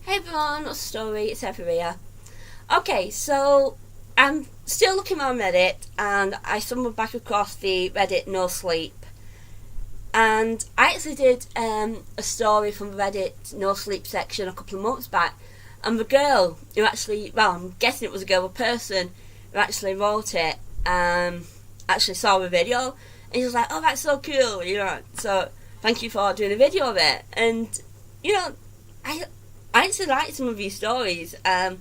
Hey everyone, what's the story? It's Everia. Okay, so I'm still looking on Reddit and I stumbled back across the Reddit nosleep. And I actually did a story from the Reddit nosleep section a couple of months back. And the girl who actually, well, I'm guessing it was a girl, a person who actually wrote it, actually saw the video. And she was like, oh, that's so cool, So thank you for doing a video of it. And, I actually like some of these stories. I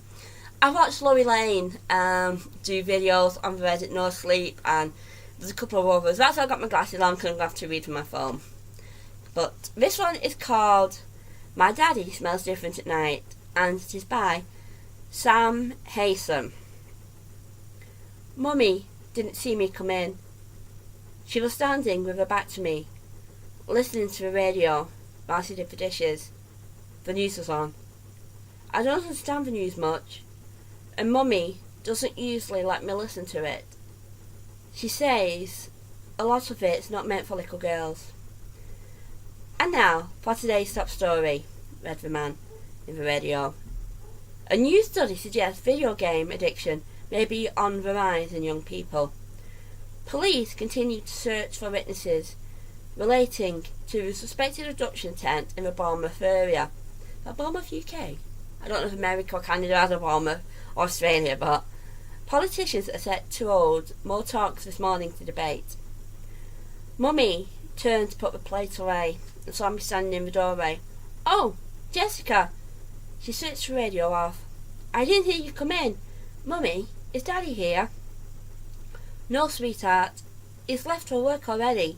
watched Lori Lane do videos on the Reddit No Sleep, and there's a couple of others. That's why I got my glasses on, because I'm going to have to read from my phone. But this one is called My Daddy Smells Different at Night, and it is by Sam Haysom. Mummy didn't see me come in. She was standing with her back to me, listening to the radio while she did the dishes. The news was on. I don't understand the news much, and Mummy doesn't usually let me listen to it. She says a lot of it's not meant for little girls. And now for today's top story, read the man in the radio. A new study suggests video game addiction may be on the rise in young people. Police continue to search for witnesses relating to the suspected abduction attempt in the Bournemouth area. Bournemouth, UK? I don't know if America or Canada has a Bournemouth, or Australia, but politicians are set to hold more talks this morning to debate. Mummy turned to put the plate away and saw me standing in the doorway. Oh, Jessica! She switched the radio off. I didn't hear you come in. Mummy, is Daddy here? No, sweetheart. He's left for work already.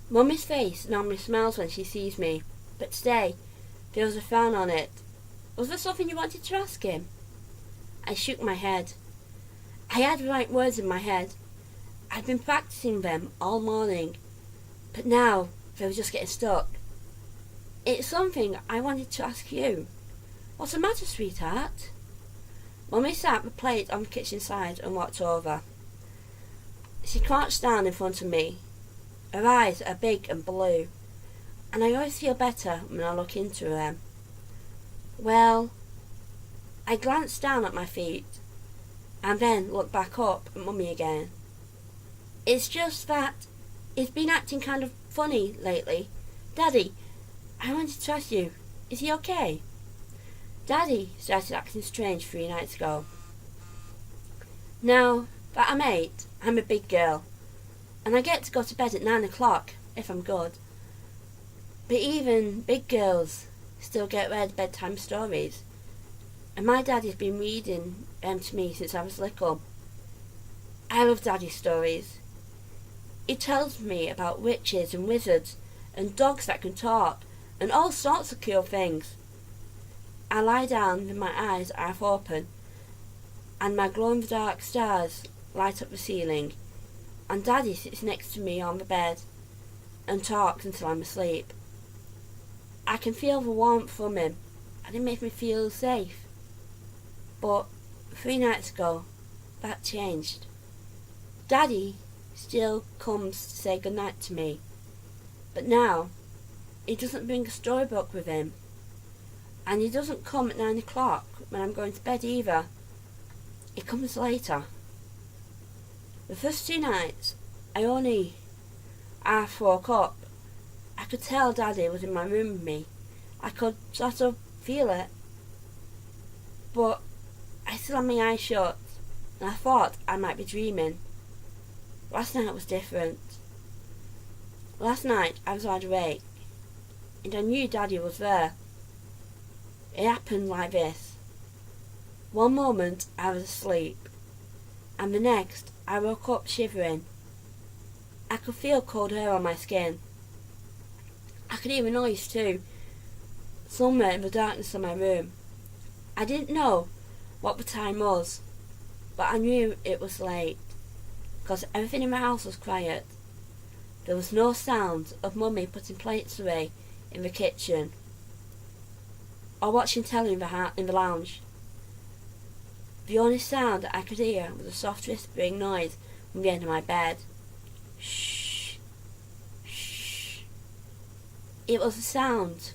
Mummy's face normally smiles when she sees me, but today there was a frown on it. Was there something you wanted to ask him? I shook my head. I had the right words in my head. I'd been practicing them all morning, but now they were just getting stuck. It's something I wanted to ask you. What's the matter, sweetheart? Mummy sat the plate on the kitchen side and walked over. She crouched down in front of me. Her eyes are big and blue, and I always feel better when I look into them. Well, I glanced down at my feet, and then looked back up at Mummy again. It's just that he's been acting kind of funny lately. Daddy, I wanted to ask you, is he okay? Daddy started acting strange 3 nights ago. Now that I'm 8, I'm a big girl, and I get to go to bed at 9 o'clock if I'm good. But even big girls still get read bedtime stories, and my daddy's been reading them to me since I was little. I love Daddy's stories. He tells me about witches and wizards and dogs that can talk and all sorts of cool things. I lie down with my eyes half open, and my glow-in-the-dark stars light up the ceiling, and Daddy sits next to me on the bed and talks until I'm asleep. I can feel the warmth from him, and it makes me feel safe. But 3 nights ago, that changed. Daddy still comes to say goodnight to me, but now he doesn't bring a storybook with him, and he doesn't come at 9 o'clock when I'm going to bed either. He comes later. The first 2 nights, I only half woke up. I could tell Daddy was in my room with me. I could sort of feel it. But I still had my eyes shut, and I thought I might be dreaming. Last night was different. Last night I was wide awake, and I knew Daddy was there. It happened like this. One moment I was asleep, and the next I woke up shivering. I could feel cold hair on my skin. I could hear a noise too, somewhere in the darkness of my room. I didn't know what the time was, but I knew it was late, because everything in my house was quiet. There was no sound of Mummy putting plates away in the kitchen, or watching telly in the lounge. The only sound that I could hear was a soft whispering noise from the end of my bed. Shh, shh. It was a sound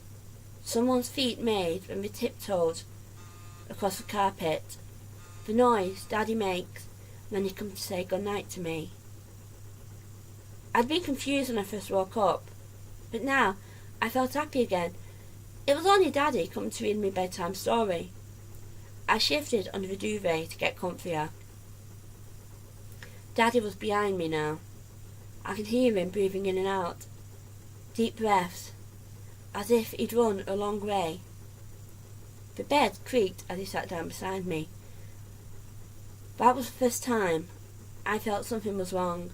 someone's feet made when they tiptoed across the carpet, the noise Daddy makes when he comes to say goodnight to me. I'd been confused when I first woke up, but now I felt happy again. It was only Daddy coming to read me a bedtime story. I shifted under the duvet to get comfier. Daddy was behind me now. I could hear him breathing in and out, deep breaths, as if he'd run a long way. The bed creaked as he sat down beside me. That was the first time I felt something was wrong.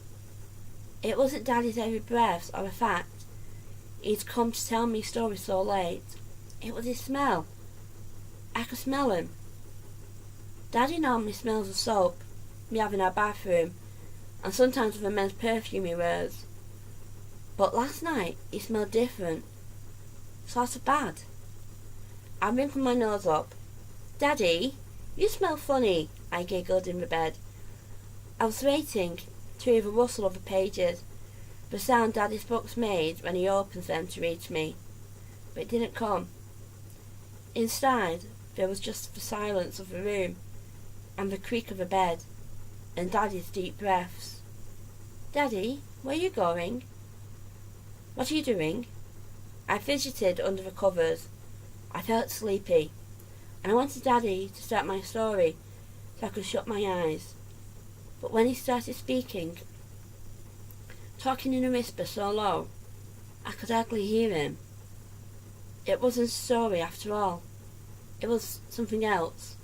It wasn't Daddy's heavy breaths or the fact he'd come to tell me stories so late. It was his smell. I could smell him. Daddy normally smells of soap we have in our bathroom, and sometimes of the men's perfume he wears. But last night he smelled different. Sort of bad. I wrinkled my nose up. "Daddy, you smell funny," I giggled in the bed. I was waiting to hear the rustle of the pages, the sound Daddy's books made when he opens them to read to me. But it didn't come. Instead, there was just the silence of the room, and the creak of the bed, and Daddy's deep breaths. "Daddy, where are you going?" "What are you doing?" I fidgeted under the covers. I felt sleepy, and I wanted Daddy to start my story so I could shut my eyes. But when he started speaking, talking in a whisper so low, I could hardly hear him. It wasn't a story after all. It was something else.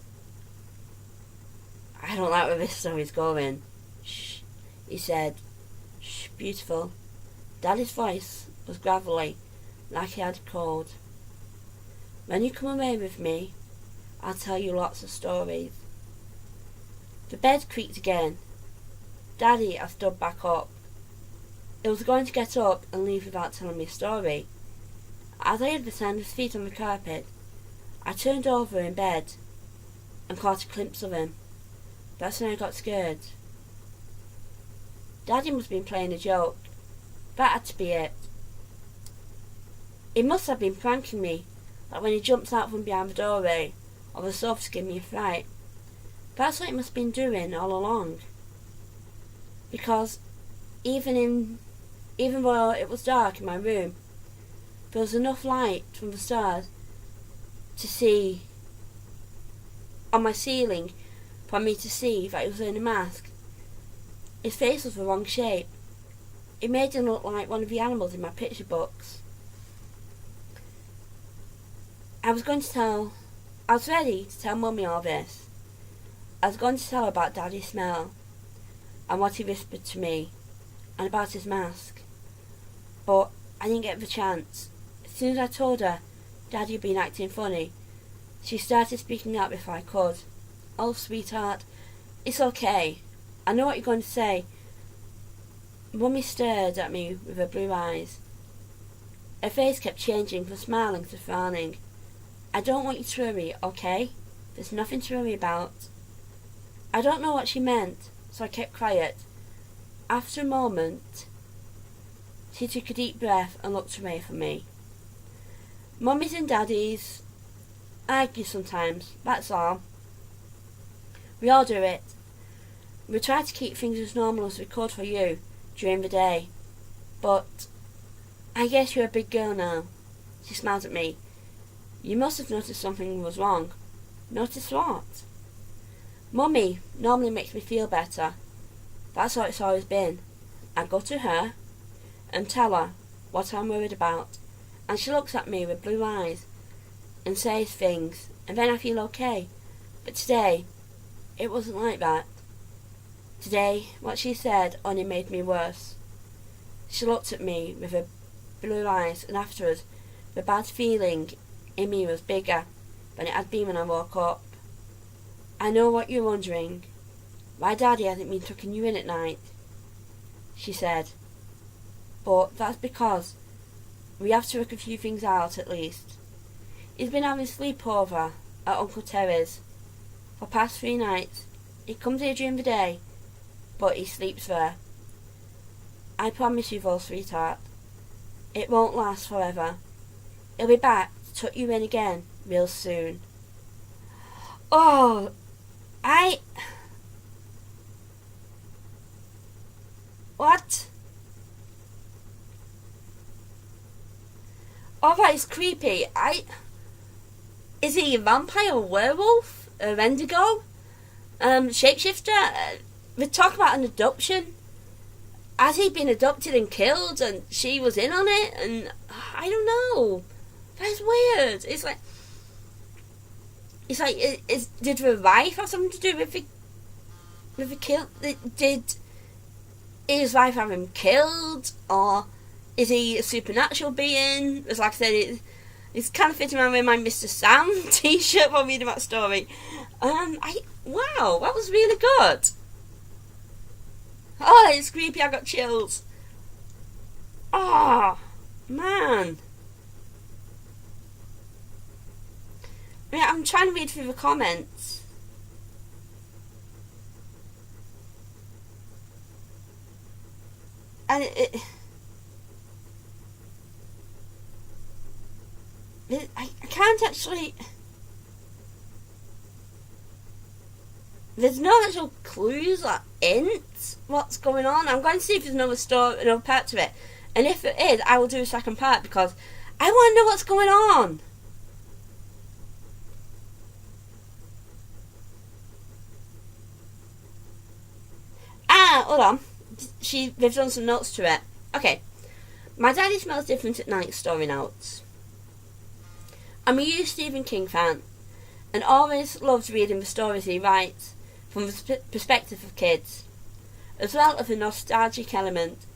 "I don't like where this story's going." "Shh," he said. "Shh, beautiful." Daddy's voice was gravelly, like he had a cold. "When you come away with me, I'll tell you lots of stories." The bed creaked again. Daddy had stood back up. He was going to get up and leave without telling me a story. As I heard the sound of his feet on the carpet, I turned over in bed and caught a glimpse of him. That's when I got scared. Daddy must have been playing a joke. That had to be it. He must have been pranking me, like when he jumps out from behind the doorway or the sofa to give me a fright. That's what he must have been doing all along. Because even though it was dark in my room, there was enough light from the stars to see on my ceiling for me to see that he was wearing a mask. His face was the wrong shape. It made him look like one of the animals in my picture books. I was ready to tell Mummy all this. I was going to tell her about Daddy's smell and what he whispered to me and about his mask. But I didn't get the chance. As soon as I told her Daddy had been acting funny, she started speaking out before I could. "Oh, sweetheart, it's okay. I know what you're going to say." Mummy stared at me with her blue eyes. Her face kept changing from smiling to frowning. "I don't want you to worry, okay? There's nothing to worry about." I don't know what she meant, so I kept quiet. After a moment, she took a deep breath and looked away from me. "Mummies and daddies argue sometimes, that's all. We all do it. We try to keep things as normal as we could for you during the day. But I guess you're a big girl now." She smiled at me. "You must have noticed something was wrong." "Noticed what?" "Mummy normally makes me feel better. That's how it's always been. I go to her and tell her what I'm worried about, and she looks at me with blue eyes and says things, and then I feel okay. But today, it wasn't like that. Today, what she said only made me worse." She looked at me with her blue eyes, and afterwards, the bad feeling in me was bigger than it had been when I woke up. "I know what you're wondering. Why Daddy hasn't been tucking you in at night," she said. "But that's because we have to work a few things out at least. He's been having sleepover at Uncle Terry's for past 3 nights. He comes here during the day, but he sleeps there. I promise you though, sweetheart, it won't last forever. He'll be back tuck you in again real soon. Oh, what? Oh, that is creepy. Is he a vampire, a werewolf, a Wendigo, shapeshifter? We talk about an adoption. Has he been adopted and killed, and she was in on it? And I don't know. That's weird. It's like, did the wife have something to do with the kill? Did his wife have him killed, or is he a supernatural being? As like I said, it's kind of fitting around with my Mr. Sam t-shirt while reading that story. Wow, that was really good. Oh, it's creepy. I got chills. Oh, man. Yeah, I'm trying to read through the comments. And I can't actually. There's no actual clues or hints what's going on. I'm going to see if there's another part to it. And if it is, I will do a second part because I want to know what's going on. Hold on. They've done some notes to it. Okay. My daddy smells different at night, story notes. I'm a huge Stephen King fan and always loved reading the stories he writes from the perspective of kids, as well as a nostalgic element.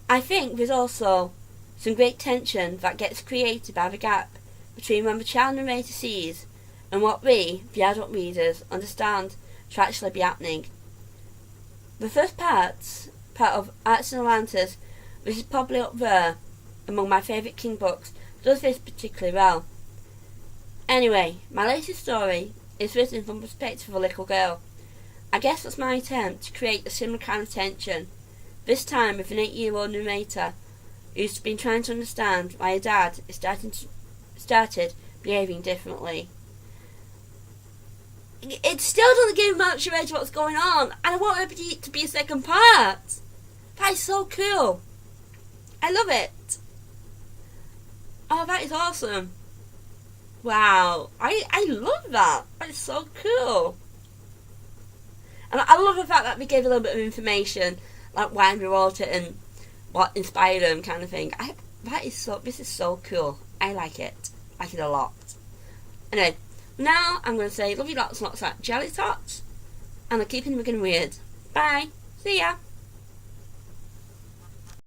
I think there's also some great tension that gets created by the gap between when the child narrator sees and what we, the adult readers, understand to actually be happening. The first part of Arts and Atlantis, which is probably up there among my favourite King books, does this particularly well. Anyway, my latest story is written from the perspective of a little girl. I guess that's my attempt to create a similar kind of tension, this time with an 8-year-old narrator who's been trying to understand why her dad is started behaving differently. It still doesn't give much away to what's going on, and I want there to be a second part. That is so cool. I love it. Oh, that is awesome. Wow, I love that. That is so cool. And I love the fact that we gave a little bit of information, like why we wrote it and what inspired them, kind of thing. This is so cool. I like it. I like it a lot. Anyway, now I'm going to say love you lots and lots of jelly tots, and I'm keeping them looking weird. Bye. See ya.